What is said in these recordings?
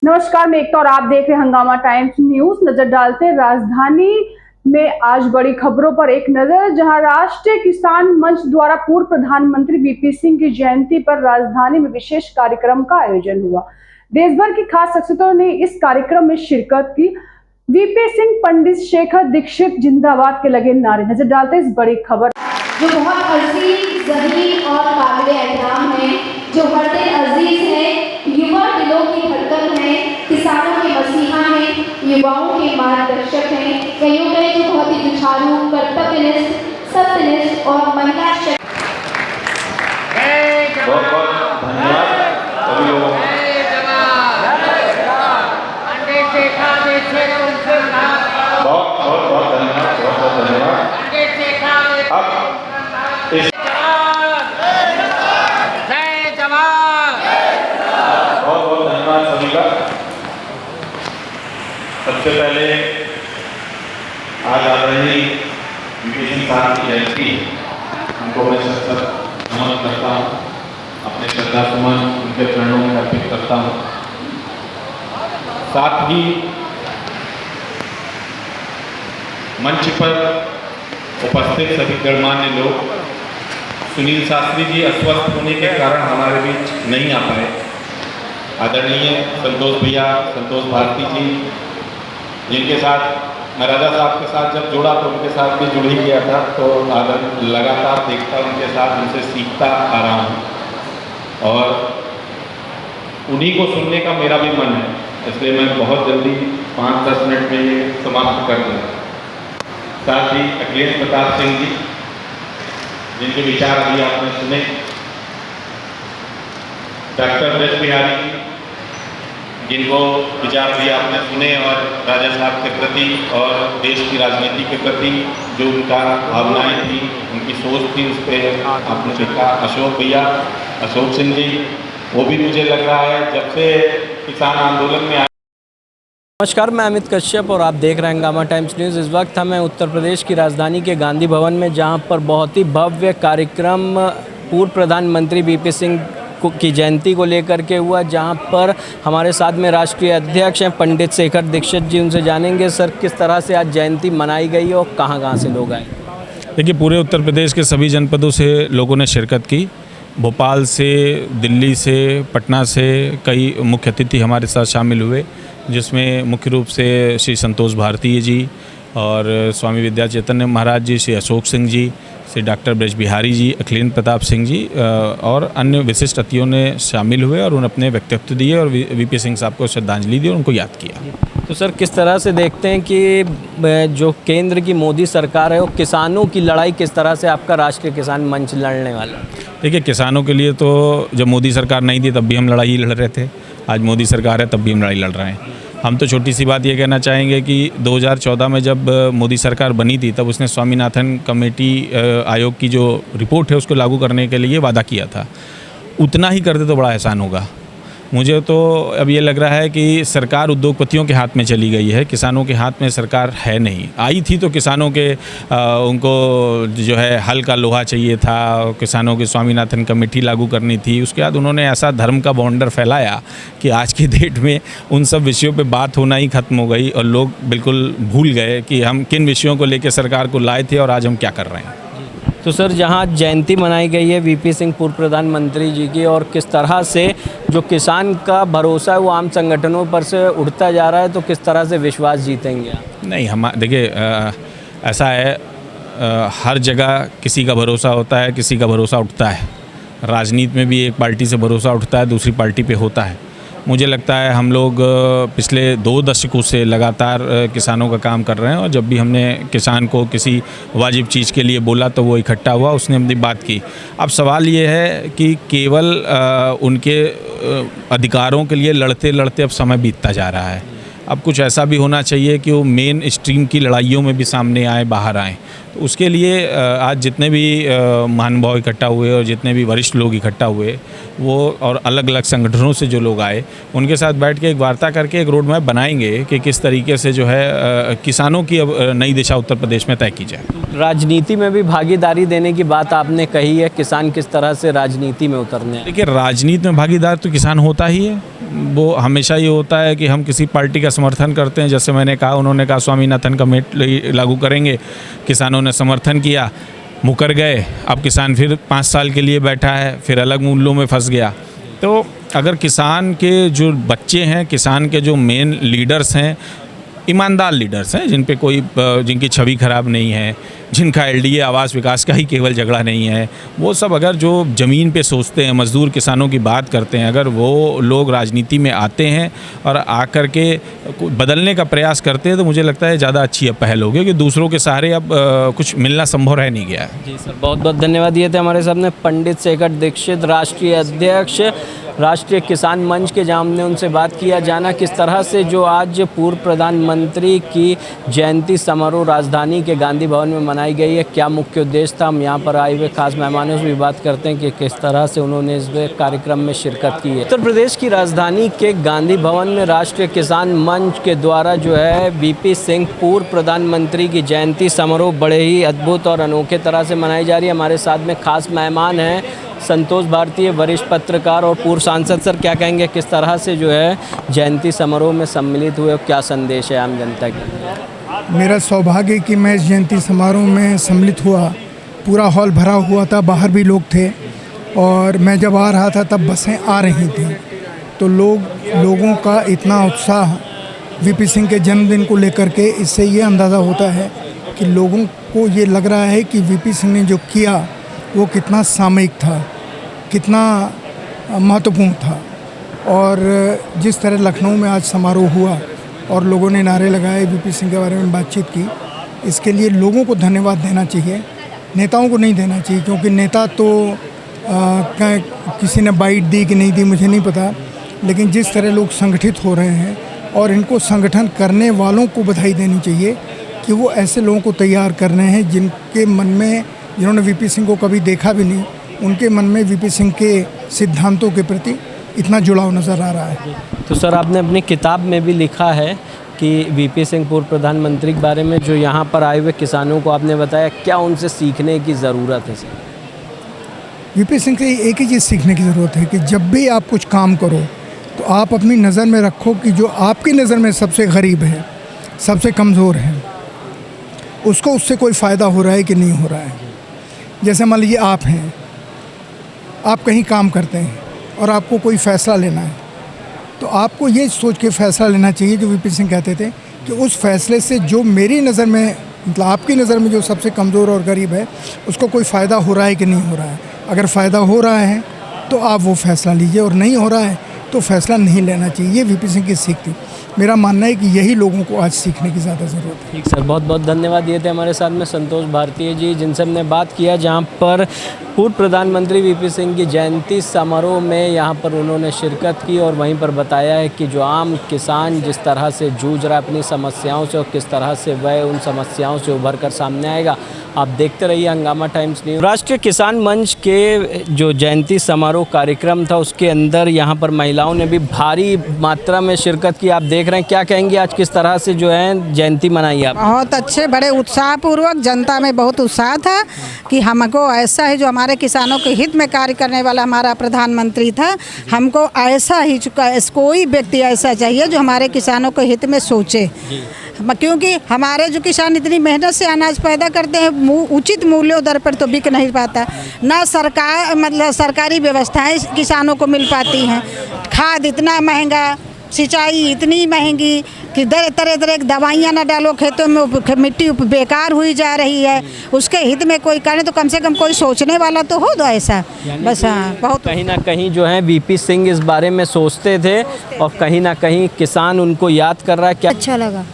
नमस्कार, मैं एकता और आप देख रहे हैं हंगामा टाइम्स न्यूज। नजर डालते हैं राजधानी में आज बड़ी खबरों पर एक नजर, जहां राष्ट्रीय किसान मंच द्वारा पूर्व प्रधानमंत्री वीपी सिंह की जयंती पर राजधानी में विशेष कार्यक्रम का आयोजन हुआ। देश भर की खास शख्सियतों ने इस कार्यक्रम में शिरकत की। वीपी सिंह, पंडित शेखर दीक्षित जिंदाबाद के लगे नारे। नजर डालते हैं इस बड़ी खबर जो बहुत अजीज, ज़हीन और काबिल एहतराम है, जो हर दिन अजीज है, युवा दिलों की धड़कन है, किसानों के मसीहा हैं, युवाओं के मार्गदर्शक हैं, कईयों कई जो बहुत ही जुझारू, कर्तव्यनिष्ठ, सत्यनिष्ठ और महिला शक्ति। बहुत बहुत धन्यवाद सभी लोगों को। बहुत धन्यवाद। अब इस बहुत धन्यवाद सभी का। सबसे पहले आज आ रही वीपी सिंह साहब की जयंती, उनको मैं सशक्त नमन करता हूँ, अपने श्रद्धा सुमन उनके चरणों में अर्पित करता हूँ। साथ ही मंच पर उपस्थित सभी गणमान्य लोग, सुनील शास्त्री जी अस्वस्थ होने के कारण हमारे बीच नहीं आ पाए। आदरणीय संतोष भैया, संतोष भारती जी, जिनके साथ मैं राजा साहब के साथ जब जुड़ा तो उनके साथ भी जुड़ ही गया था, तो लगातार देखता उनके साथ, उनसे सीखता आ रहा हूँ और उन्हीं को सुनने का मेरा भी मन है। इसलिए मैं बहुत जल्दी 5-10 मिनट में ये समाप्त कर दूँगा। साथ ही अखिलेश प्रताप सिंह जी, जिनके विचार अभी आपने सुने, डॉक्टर ब्रज बिहारी जी, जिनको विचार भी आपने सुने और राजा साहब के प्रति और देश की राजनीति के प्रति जो उनका भावनाएं थी, उनकी सोच थी, उस पर आपने देखा। अशोक भैया, अशोक सिंह जी, वो भी मुझे लग रहा है जब से किसान आंदोलन में। नमस्कार, मैं अमित कश्यप और आप देख रहे हैं हंगामा टाइम्स न्यूज़। इस वक्त हमें उत्तर प्रदेश की राजधानी के गांधी भवन में, जहां पर बहुत ही भव्य कार्यक्रम पूर्व प्रधानमंत्री वीपी सिंह की जयंती को लेकर के हुआ, जहां पर हमारे साथ में राष्ट्रीय अध्यक्ष हैं पंडित शेखर दीक्षित जी। उनसे जानेंगे सर, किस तरह से आज जयंती मनाई गई और कहाँ से लोग आए। देखिए, पूरे उत्तर प्रदेश के सभी जनपदों से लोगों ने शिरकत की। भोपाल से, दिल्ली से, पटना से कई मुख्य अतिथि हमारे साथ शामिल हुए, जिसमें मुख्य रूप से श्री संतोष भारती जी और स्वामी विद्या चैतन्य महाराज जी, श्री अशोक सिंह जी, श्री डॉक्टर ब्रज बिहारी जी, अखिलेश प्रताप सिंह जी और अन्य विशिष्ट अतिथियों ने शामिल हुए और उन्होंने अपने व्यक्तित्व दिए और वीपी सिंह साहब को श्रद्धांजलि दी और उनको याद किया। तो सर, किस तरह से देखते हैं कि जो केंद्र की मोदी सरकार है, वो किसानों की लड़ाई किस तरह से आपका राष्ट्रीय किसान मंच लड़ने वाला है? देखिए, किसानों के लिए तो जब मोदी सरकार नहीं थी तब भी हम लड़ाई लड़ रहे थे, आज मोदी सरकार है तब भी हम लड़ाई लड़ रहे हैं। हम तो छोटी सी बात ये कहना चाहेंगे कि 2014 में जब मोदी सरकार बनी थी तब उसने स्वामीनाथन कमेटी आयोग की जो रिपोर्ट है उसको लागू करने के लिए वादा किया था। उतना ही कर दे तो बड़ा एहसान होगा। मुझे तो अब ये लग रहा है कि सरकार उद्योगपतियों के हाथ में चली गई है, किसानों के हाथ में सरकार है नहीं। आई थी तो किसानों के उनको जो है हल का लोहा चाहिए था, किसानों की स्वामीनाथन कमेटी लागू करनी थी। उसके बाद उन्होंने ऐसा धर्म का बॉन्डर फैलाया कि आज की डेट में उन सब विषयों पे बात होना ही ख़त्म हो गई और लोग बिल्कुल भूल गए कि हम किन विषयों को लेकर सरकार को लाए थे और आज हम क्या कर रहे हैं। तो सर, जहां जयंती मनाई गई है वीपी सिंह पूर्व प्रधानमंत्री जी की, और किस तरह से जो किसान का भरोसा है वो आम संगठनों पर से उठता जा रहा है, तो किस तरह से विश्वास जीतेंगे आप? नहीं, हम देखिए, ऐसा है, हर जगह किसी का भरोसा होता है, किसी का भरोसा उठता है। राजनीति में भी एक पार्टी से भरोसा उठता है, दूसरी पार्टी पे होता है। मुझे लगता है हम लोग पिछले 2 दशकों से लगातार किसानों का काम कर रहे हैं और जब भी हमने किसान को किसी वाजिब चीज़ के लिए बोला तो वो इकट्ठा हुआ, उसने अपनी बात की। अब सवाल ये है कि केवल उनके अधिकारों के लिए लड़ते लड़ते अब समय बीतता जा रहा है। अब कुछ ऐसा भी होना चाहिए कि वो मेन स्ट्रीम की लड़ाइयों में भी सामने आए, बाहर आएँ। तो उसके लिए आज जितने भी महानुभाव इकट्ठा हुए और जितने भी वरिष्ठ लोग इकट्ठा हुए, वो और अलग अलग संगठनों से जो लोग आए, उनके साथ बैठ के एक वार्ता करके एक रोड मैप बनाएंगे कि किस तरीके से जो है किसानों की अब नई दिशा उत्तर प्रदेश में तय की जाए। राजनीति में भी भागीदारी देने की बात आपने कही है, किसान किस तरह से राजनीति में उतरने हैं? देखिए, राजनीति में भागीदार तो किसान होता ही है। वो हमेशा ये होता है कि हम किसी पार्टी का समर्थन करते हैं, जैसे मैंने कहा, उन्होंने कहा स्वामीनाथन कमेटी लागू करेंगे, किसानों ने समर्थन किया, मुकर गए, अब किसान फिर 5 साल के लिए बैठा है, फिर अलग मूल्यों में फंस गया। तो अगर किसान के जो बच्चे हैं, किसान के जो मेन लीडर्स हैं, ईमानदार लीडर्स हैं, जिनकी छवि खराब नहीं है, जिनका एलडीए आवास विकास का ही केवल झगड़ा नहीं है, वो सब अगर जो ज़मीन पे सोचते हैं, मज़दूर किसानों की बात करते हैं, अगर वो लोग राजनीति में आते हैं और आकर के बदलने का प्रयास करते हैं, तो मुझे लगता है ज़्यादा अच्छी अब पहल होगी, क्योंकि दूसरों के सहारे अब कुछ मिलना संभव रह नहीं गया है। जी सर, बहुत बहुत धन्यवाद। ये थे हमारे सामने पंडित शेखर दीक्षित, राष्ट्रीय अध्यक्ष राष्ट्रीय किसान मंच के, जहाँ हमने उनसे बात किया जाना किस तरह से जो आज पूर्व प्रधानमंत्री की जयंती समारोह राजधानी के गांधी भवन में मनाई गई है, क्या मुख्य उद्देश्य था। हम यहाँ पर आए हुए खास मेहमानों से भी बात करते हैं कि किस तरह से उन्होंने इस कार्यक्रम में शिरकत की है। उत्तर प्रदेश की राजधानी के गांधी भवन में राष्ट्रीय किसान मंच के द्वारा जो है वीपी सिंह पूर्व प्रधानमंत्री की जयंती समारोह बड़े ही अद्भुत और अनोखे तरह से मनाई जा रही है। हमारे साथ में खास मेहमान हैं संतोष भारतीय, वरिष्ठ पत्रकार और पूर्व सांसद। सर, क्या कहेंगे किस तरह से जो है जयंती समारोह में सम्मिलित हुए और क्या संदेश है आम जनता के? मेरा सौभाग्य कि मैं इस जयंती समारोह में सम्मिलित हुआ। पूरा हॉल भरा हुआ था, बाहर भी लोग थे, और मैं जब आ रहा था तब बसें आ रही थी, तो लोगों का इतना उत्साह वीपी सिंह के जन्मदिन को लेकर के, इससे ये अंदाज़ा होता है कि लोगों को ये लग रहा है कि वीपी सिंह ने जो किया वो कितना सामयिक था, कितना महत्वपूर्ण था। और जिस तरह लखनऊ में आज समारोह हुआ और लोगों ने नारे लगाए, वीपी सिंह के बारे में बातचीत की, इसके लिए लोगों को धन्यवाद देना चाहिए, नेताओं को नहीं देना चाहिए, क्योंकि नेता तो किसी ने बाइट दी कि नहीं दी मुझे नहीं पता, लेकिन जिस तरह लोग संगठित हो रहे हैं और इनको संगठन करने वालों को बधाई देनी चाहिए कि वो ऐसे लोगों को तैयार कर रहे हैं जिनके मन में, जिन्होंने वीपी सिंह को कभी देखा भी नहीं, उनके मन में वीपी सिंह के सिद्धांतों के प्रति इतना जुड़ाव नज़र आ रहा है। तो सर, आपने अपनी किताब में भी लिखा है कि वीपी सिंह पूर्व प्रधानमंत्री के बारे में, जो यहाँ पर आए हुए किसानों को आपने बताया, क्या उनसे सीखने की ज़रूरत है सर? वीपी सिंह से एक ही चीज़ सीखने की ज़रूरत है कि जब भी आप कुछ काम करो तो आप अपनी नज़र में रखो कि जो आपकी नज़र में सबसे गरीब है, सबसे कमज़ोर है, उसको उससे कोई फ़ायदा हो रहा है कि नहीं हो रहा है। जैसे मान लीजिए आप हैं, आप कहीं काम करते हैं और आपको कोई फ़ैसला लेना है, तो आपको ये सोच के फ़ैसला लेना चाहिए, जो वीपी सिंह कहते थे, कि उस फैसले से जो मेरी नज़र में, मतलब आपकी नज़र में जो सबसे कमज़ोर और गरीब है, उसको कोई फ़ायदा हो रहा है कि नहीं हो रहा है। अगर फ़ायदा हो रहा है तो आप वो फ़ैसला लीजिए, और नहीं हो रहा है तो फ़ैसला नहीं लेना चाहिए। ये वीपी सिंह की सीख थी। मेरा मानना है कि यही लोगों को आज सीखने की ज़्यादा ज़रूरत है। ठीक सर, बहुत बहुत धन्यवाद। ये थे हमारे साथ में संतोष भारतीय जी, जिनसे हमने बात किया, जहां पर पूर्व प्रधानमंत्री वीपी सिंह की जयंती समारोह में यहाँ पर उन्होंने शिरकत की और वहीं पर बताया है कि जो आम किसान जिस तरह से जूझ रहा है अपनी समस्याओं से, और किस तरह से वह उन समस्याओं से उभर कर सामने आएगा। आप देखते रहिए हंगामा टाइम्स न्यूज़। राष्ट्रीय किसान मंच के जो जयंती समारोह कार्यक्रम था, उसके अंदर यहाँ पर महिलाओं ने भी भारी मात्रा में शिरकत की। आप देख रहे हैं, क्या कहेंगे आज किस तरह से जो है जयंती मनाई आप? बहुत अच्छे, बड़े उत्साहपूर्वक, जनता में बहुत उत्साह था कि हमको ऐसा है, जो हमारे किसानों के हित में कार्य करने वाला हमारा प्रधानमंत्री था, हमको ऐसा ही कोई व्यक्ति ऐसा चाहिए जो हमारे किसानों के हित में सोचे, क्योंकि हमारे जो किसान इतनी मेहनत से अनाज पैदा करते हैं, उचित मूल्यों दर पर तो बिक नहीं पाता, ना सरकार, मतलब सरकारी व्यवस्थाएं किसानों को मिल पाती हैं, खाद इतना महंगा, सिंचाई इतनी महंगी कि तरह तरह की दवाइयाँ ना डालो खेतों में, मिट्टी बेकार हुई जा रही है। उसके हित में कोई करे तो कम से कम कोई सोचने वाला तो हो दो ऐसा, बस। हाँ, बहुत कहीं ना कहीं जो है वीपी सिंह इस बारे में सोचते थे और कहीं ना कहीं किसान उनको याद कर रहा है। क्या अच्छा लगा?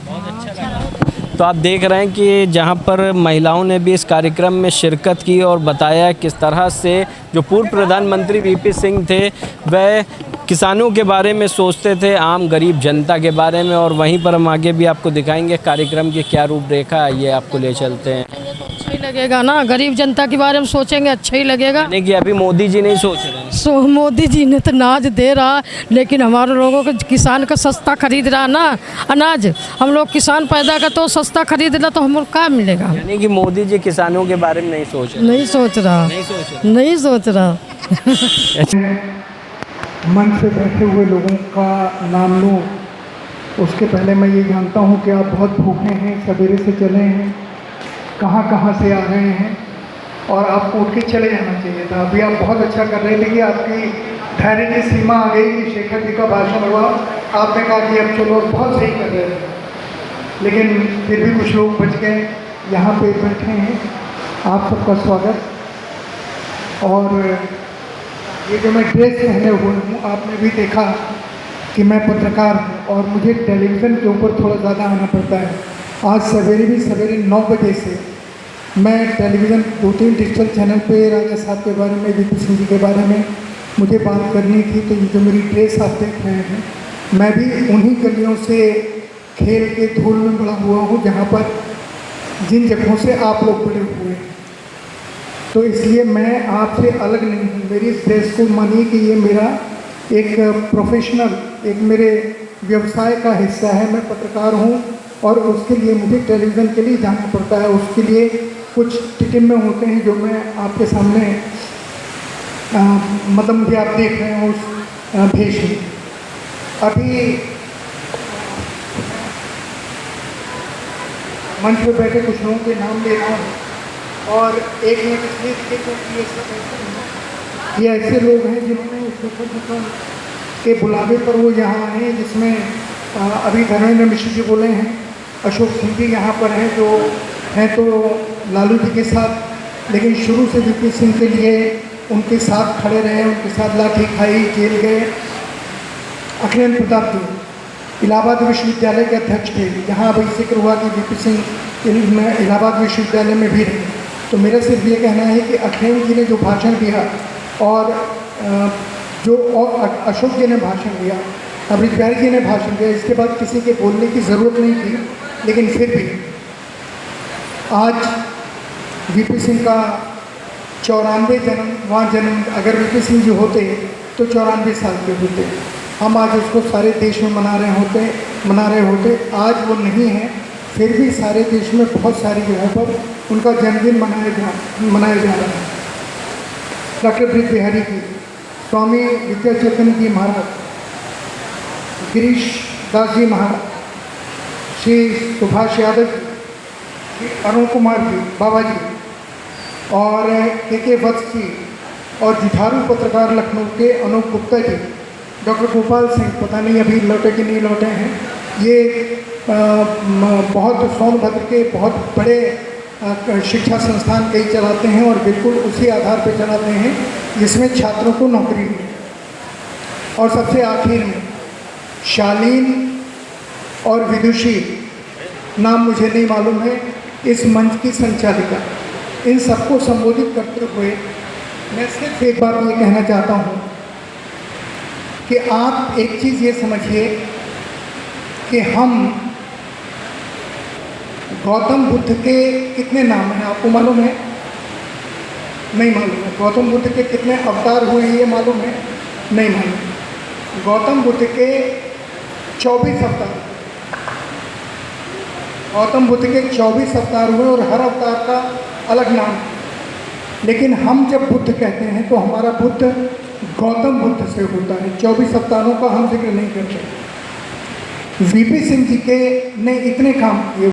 तो आप देख रहे हैं कि जहां पर महिलाओं ने भी इस कार्यक्रम में शिरकत की और बताया किस तरह से जो पूर्व प्रधानमंत्री वीपी सिंह थे, वह किसानों के बारे में सोचते थे, आम गरीब जनता के बारे में। और वहीं पर हम आगे भी आपको दिखाएंगे कार्यक्रम की क्या रूपरेखा है, ये आपको ले चलते हैं। अच्छा ही लगेगा ना, गरीब जनता के बारे में सोचेंगे, अच्छा ही लगेगा। यानी कि अभी मोदी जी नहीं सोच रहे हैं। मोदी जी ने तो अनाज दे रहा, लेकिन हमारे लोगों को किसान का सस्ता खरीद रहा ना अनाज, हम लोग किसान पैदा का तो सस्ता खरीद रहा, तो हम लोग क्या मिलेगा। यानी कि मोदी जी किसानों के बारे में नहीं सोच रहे। नहीं सोच रहा। मंच पे बैठे हुए लोगों का नाम लूँ उसके पहले मैं ये जानता हूँ कि आप बहुत भूखे हैं, सवेरे से चले हैं, कहाँ से आ रहे हैं और आपको उठ के चले जाना चाहिए था। अभी आप बहुत अच्छा कर रहे थे कि आपकी धैर्य की सीमा आ गई कि शेखर जी का भाषण हुआ, आपने कहा कि अब चलो, बहुत सही कर रहे थे, लेकिन फिर भी कुछ लोग बच गए, यहाँ पे बैठे हैं। आप सबका स्वागत। और ये जो मैं ड्रेस पहने हुए हूँ, आपने भी देखा कि मैं पत्रकार हूँ और मुझे टेलीविज़न के ऊपर थोड़ा ज़्यादा आना पड़ता है। आज सवेरे 9 बजे से मैं टेलीविज़न 2-3 डिजिटल चैनल पे राजा साहब के बारे में, वीपी सिंह जी के बारे में मुझे बात करनी थी। तो ये जो मेरी ड्रेस आप देख रहे हैं, मैं भी उन्हीं गलियों से खेल के धूल में बड़ा हुआ हूँ जहाँ पर जिन जगहों से आप लोग बड़े हुए हैं। तो इसलिए मैं आपसे अलग नहीं हूँ। मेरी इस ड्रेस को मानिए कि ये मेरा एक प्रोफेशनल, एक मेरे व्यवसाय का हिस्सा है। मैं पत्रकार हूँ और उसके लिए मुझे टेलीविज़न के लिए जाना पड़ता है। उसके लिए कुछ टिकट में होते हैं जो मैं आपके सामने मतलब मुझे आप देख रहे हैं उस भेष में। अभी मंच पे बैठे कुछ लोगों के नाम ले रहा हूँ और एक मिनट इसलिए क्योंकि ये ऐसे लोग हैं जिन्होंने शेखर जी के बुलावे पर वो यहाँ आए हैं, जिसमें अभी धर्मेंद्र मिश्र जी बोले हैं, अशोक सिंह जी यहाँ पर हैं जो हैं तो लालू जी के साथ, लेकिन शुरू से वीपी सिंह के लिए उनके साथ खड़े रहे, उनके साथ लाठी खाई, जेल गए। अखिलेंद्र प्रताप जी इलाहाबाद विश्वविद्यालय के अध्यक्ष थे, यहाँ अभी जिक्र हुआ कि वीपी सिंह इलाहाबाद विश्वविद्यालय में भी रहे। तो मेरा सिर्फ ये कहना है कि अखिलेंद्र जी ने जो भाषण दिया और अशोक जी ने भाषण दिया, अमृत बिहारी जी ने भाषण दिया, इसके बाद किसी के बोलने की ज़रूरत नहीं थी। लेकिन फिर भी आज वीपी सिंह का 94 जन्म, अगर वीपी सिंह जी होते तो 94 साल के होते। हम आज उसको सारे देश में मना रहे होते। आज वो नहीं है, फिर भी सारे देश में बहुत सारी जगहों पर उनका जन्मदिन मनाया जा रहा है। डॉक्टर अमृत बिहारी जी, स्वामी विद्याचंद्र जी महाराज, गिरीश दास जी महाराज, श्री सुभाष यादव जी, श्री अरुण कुमार जी, बाबा जी, और के वत्स जी, और जुझारू पत्रकार लखनऊ के अनूप गुप्ता जी, डॉक्टर गोपाल सिंह, पता नहीं अभी लौटे कि नहीं लौटे हैं। ये बहुत सोनभद्र के बहुत बड़े शिक्षा संस्थान कई चलाते हैं और बिल्कुल उसी आधार पर चलाते हैं जिसमें छात्रों को नौकरी मिले। और सबसे आखिर में शालीन और विदुषी, नाम मुझे नहीं मालूम है, इस मंच की संचालिका, इन सबको संबोधित करते हुए मैं सिर्फ एक बात ये कहना चाहता हूँ कि आप एक चीज़ ये समझिए कि हम गौतम बुद्ध के कितने नाम हैं आपको मालूम है? नहीं मालूम है। गौतम बुद्ध के कितने अवतार हुए हैं ये मालूम है? नहीं मालूम। गौतम बुद्ध के 24 अवतार, गौतम बुद्ध के 24 अवतार हुए और हर अवतार का अलग नाम है। लेकिन हम जब बुद्ध कहते हैं तो हमारा बुद्ध गौतम बुद्ध से होता है, 24 अवतारों का हम जिक्र नहीं करते। वीपी सिंह जी के ने इतने काम किए।